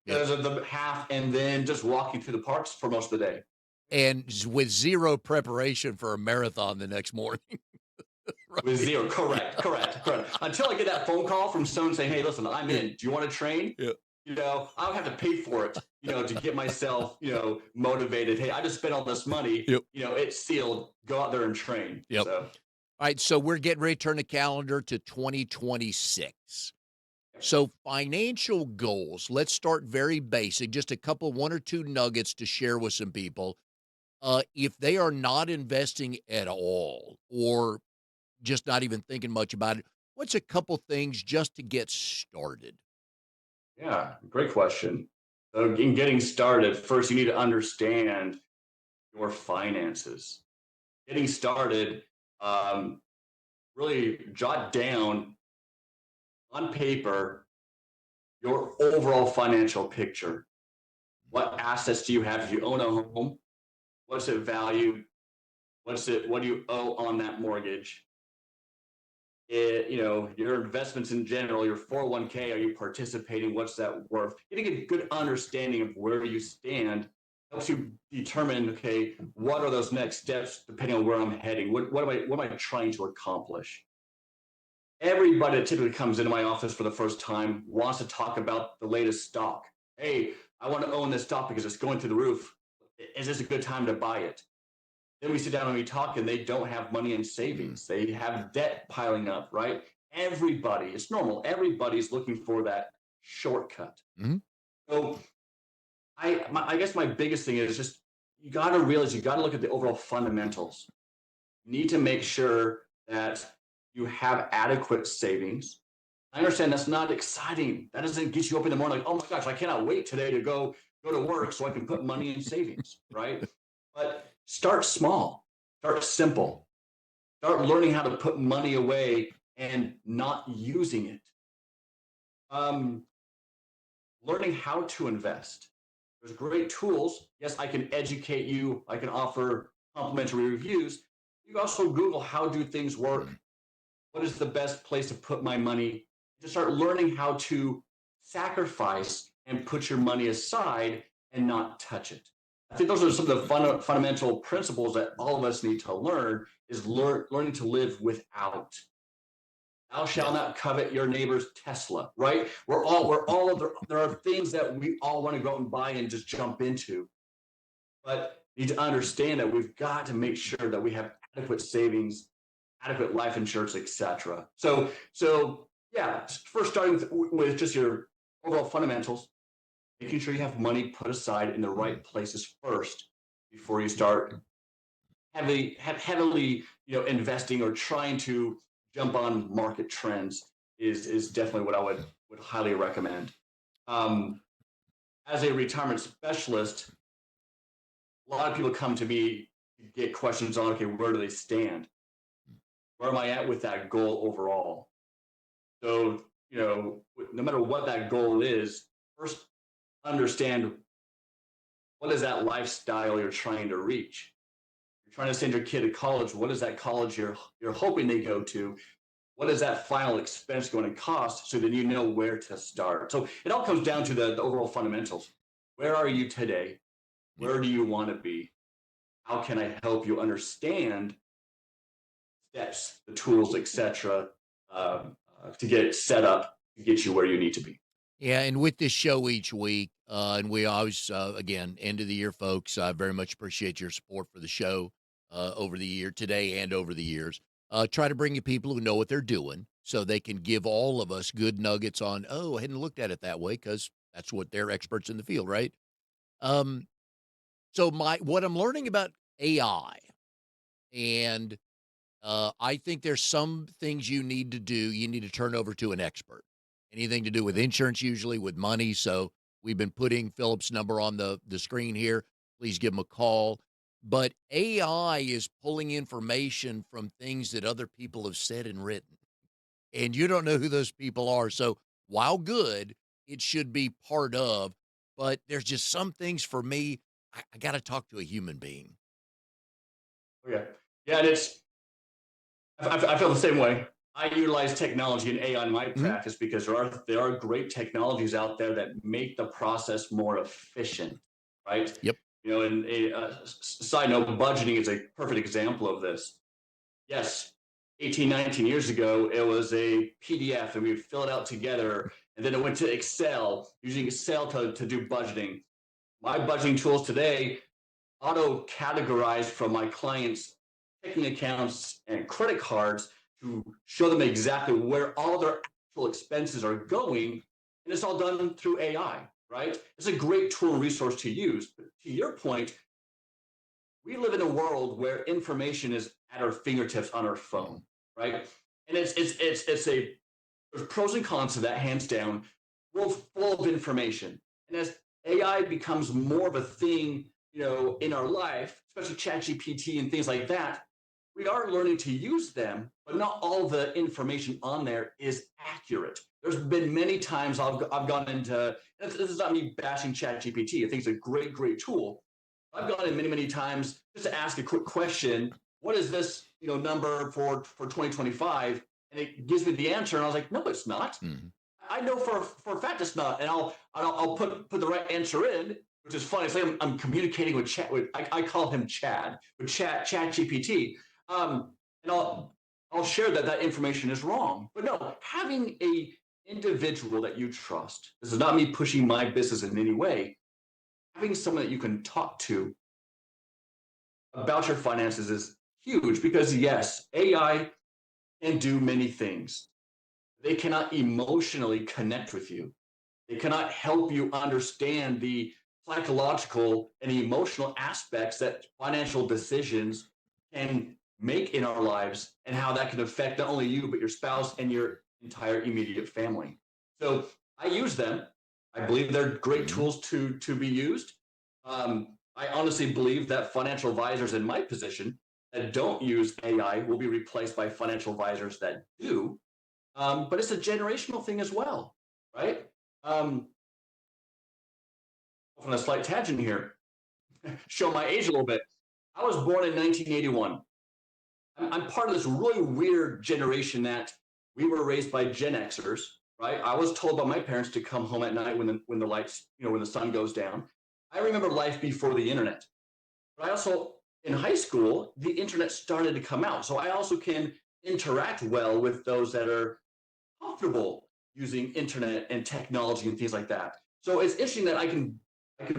Because of the half, and then just walking through the parks for most of the day. And with zero preparation for a marathon the next morning. Right. With zero. Correct. Until I get that phone call from someone saying, hey, listen, I'm in. Do you want to train? Yeah. I don't have to pay for it, to get myself, motivated. Hey, I just spent all this money. Yep. It's sealed. Go out there and train. Yep. So. All right. So we're getting ready to turn the calendar to 2026. So financial goals, let's start very basic, just a couple, one or two nuggets to share with some people. If they are not investing at all, or just not even thinking much about it, what's a couple things just to get started? Yeah, great question. So in getting started, first you need to understand your finances. Getting started, really jot down on paper your overall financial picture. What assets do you have? If you own a home, what's it valued? What do you owe on that mortgage? Your investments in general, your 401k, are you participating? What's that worth? Getting a good understanding of where you stand helps you determine, okay, what are those next steps depending on where I'm heading? What am I trying to accomplish? Everybody that typically comes into my office for the first time wants to talk about the latest stock. Hey, I want to own this stock because it's going through the roof. Is this a good time to buy it? Then we sit down and we talk, and they don't have money in savings. They have debt piling up, right? Everybody, it's normal. Everybody's looking for that shortcut. Mm-hmm. So I guess my biggest thing is just, you got to realize, you got to look at the overall fundamentals. You need to make sure that you have adequate savings. I understand that's not exciting. That doesn't get you up in the morning like, oh my gosh, I cannot wait today to go to work so I can put money in savings, right? But start small, start simple, start learning how to put money away and not using it. Um, Learning how to invest. There's great tools. Yes, I can educate you. I can offer complimentary reviews. You can also Google how do things work? What is the best place to put my money? To start learning how to sacrifice and put your money aside and not touch it. I think those are some of the fundamental principles that all of us need to learn is learning to live without. Thou shalt Yes. not covet your neighbor's Tesla, right? There are things that we all want to go out and buy and just jump into. But you need to understand that we've got to make sure that we have adequate savings, adequate life insurance, etc. So yeah, first starting with just your overall fundamentals, making sure you have money put aside in the right places first before you start heavily investing or trying to jump on market trends is definitely what I would highly recommend. Um, as a retirement specialist, a lot of people come to me to get questions on, okay, where do they stand? Where am I at with that goal overall? So, no matter what that goal is, first understand what is that lifestyle you're trying to reach. You're trying to send your kid to college. What is that college you're hoping they go to? What is that final expense going to cost? So then you know where to start. So it all comes down to the overall fundamentals. Where are you today? Where do you want to be? How can I help you understand steps, the tools, etc., to get set up to get you where you need to be? Yeah, and with this show each week, and we always, again, end of the year, folks. I very much appreciate your support for the show over the year, today and over the years. Try to bring you people who know what they're doing, so they can give all of us good nuggets on. Oh, I hadn't looked at it that way because that's what they're experts in the field, right? Um, so what I'm learning about AI, and I think there's some things you need to do. You need to turn over to an expert. Anything to do with insurance, usually with money. So we've been putting Philip's number on the screen here. Please give him a call. But AI is pulling information from things that other people have said and written, and you don't know who those people are. So while good, it should be part of. But there's just some things for me. I got to talk to a human being. Okay. Yeah, and I feel the same way. I utilize technology and AI in my Mhm. practice because there are great technologies out there that make the process more efficient, right? Yep. And side note, budgeting is a perfect example of this. Yes, 18, 19 years ago, it was a PDF and we would fill it out together. And then it went to Excel, using Excel to do budgeting. My budgeting tools today auto categorized from my clients' checking accounts and credit cards to show them exactly where all their actual expenses are going. And it's all done through AI, right? It's a great tool and resource to use. But to your point, we live in a world where information is at our fingertips on our phone, right? And there's pros and cons to that, hands down. We're full of information, and as AI becomes more of a thing, in our life, especially ChatGPT and things like that, we are learning to use them, but not all the information on there is accurate. There's been many times I've gone into, and this is not me bashing ChatGPT. I think it's a great tool. I've gone in many times just to ask a quick question. What is this, number for 2025? And it gives me the answer, and I was like, no, it's not. Mhm. I know for a fact it's not, and I'll put the right answer in, which is funny. It's like I'm communicating with Chat. I call him Chad with Chat GPT, and I'll share that information is wrong. But no, having a individual that you trust. This is not me pushing my business in any way. Having someone that you can talk to about your finances is huge because yes, AI can do many things. They cannot emotionally connect with you. They cannot help you understand the psychological and emotional aspects that financial decisions can make in our lives and how that can affect not only you, but your spouse and your entire immediate family. So I use them. I believe they're great Mhm. tools to be used. I honestly believe that financial advisors in my position that don't use AI will be replaced by financial advisors that do. but it's a generational thing as well, right? On a slight tangent here, show my age a little bit. I was born in 1981. I'm part of this really weird generation that we were raised by Gen Xers, right? I was told by my parents to come home at night when the lights, when the sun goes down. I remember life before the internet. But I also, in high school, the internet started to come out. So I also can interact well with those that are comfortable using internet and technology and things like that. So it's interesting that I can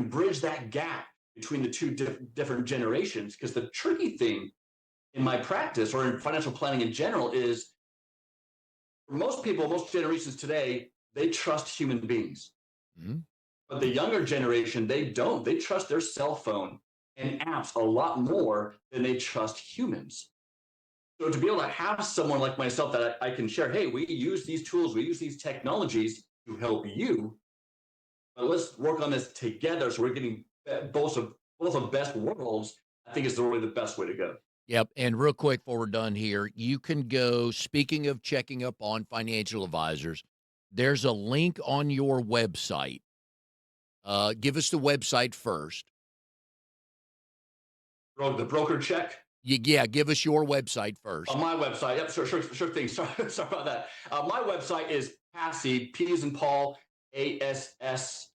bridge that gap between the two different generations, because the tricky thing in my practice or in financial planning in general is, for most people, most generations today, they trust human beings. Mm-hmm. But the younger generation, they don't. They trust their cell phone and apps a lot more than they trust humans. So to be able to have someone like myself that I can share, hey, we use these tools, we use these technologies to help you, but let's work on this together so we're getting both of best worlds, I think is really the best way to go. Yep. And real quick before we're done here, you can go, speaking of checking up on financial advisors, there's a link on your website. Give us the website first. The broker check? Yeah, give us your website first. On my website, yep, sure thing. Sorry about that. My website is Passey, P as in Paul, ASSEY,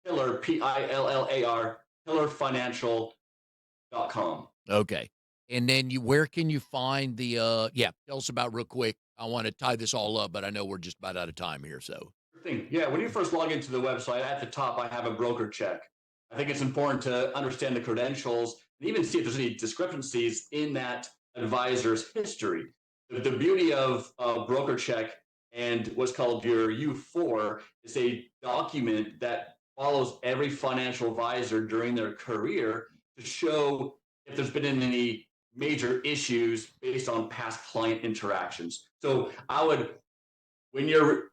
Pillar, PILLAR, pillarfinancial.com. Okay. And then where can you find the, tell us about real quick. I want to tie this all up, but I know we're just about out of time here. So. Yeah, when you first log into the website, at the top, I have a broker check. I think it's important to understand the credentials and even see if there's any discrepancies in that advisor's history. The beauty of broker check and what's called your U4 is a document that follows every financial advisor during their career to show if there's been any major issues based on past client interactions. So when you're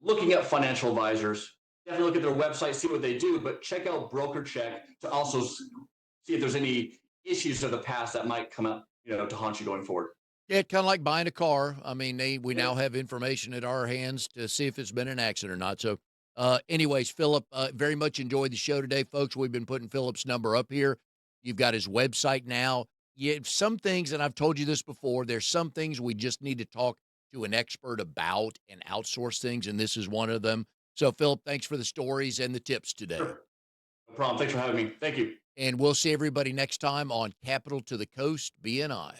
looking at financial advisors, definitely look at their website, see what they do, but check out Broker Check to also see if there's any issues of the past that might come up, to haunt you going forward. Yeah, kind of like buying a car. I mean, we now have information at our hands to see if it's been an accident or not. So, anyways, Philip, very much enjoyed the show today, folks. We've been putting Philip's number up here. You've got his website now. Some things, and I've told you this before, there's some things we just need to talk to an expert about and outsource things, and this is one of them. So, Philip, thanks for the stories and the tips today. Sure. No problem. Thanks for having me. Thank you. And we'll see everybody next time on Capital to the Coast BNI.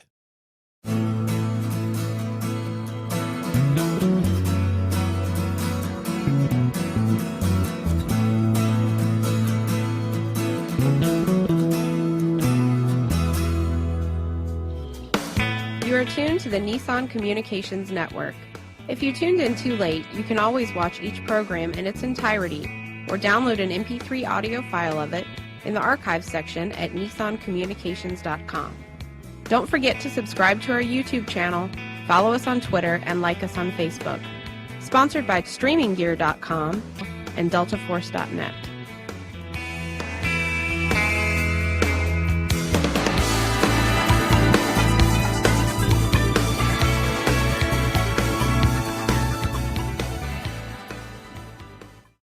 You are tuned to the Nissan Communications Network. If you tuned in too late, you can always watch each program in its entirety or download an MP3 audio file of it in the archives section at nissancommunications.com. Don't forget to subscribe to our YouTube channel, follow us on Twitter, and like us on Facebook. Sponsored by StreamingGear.com and DeltaForce.net.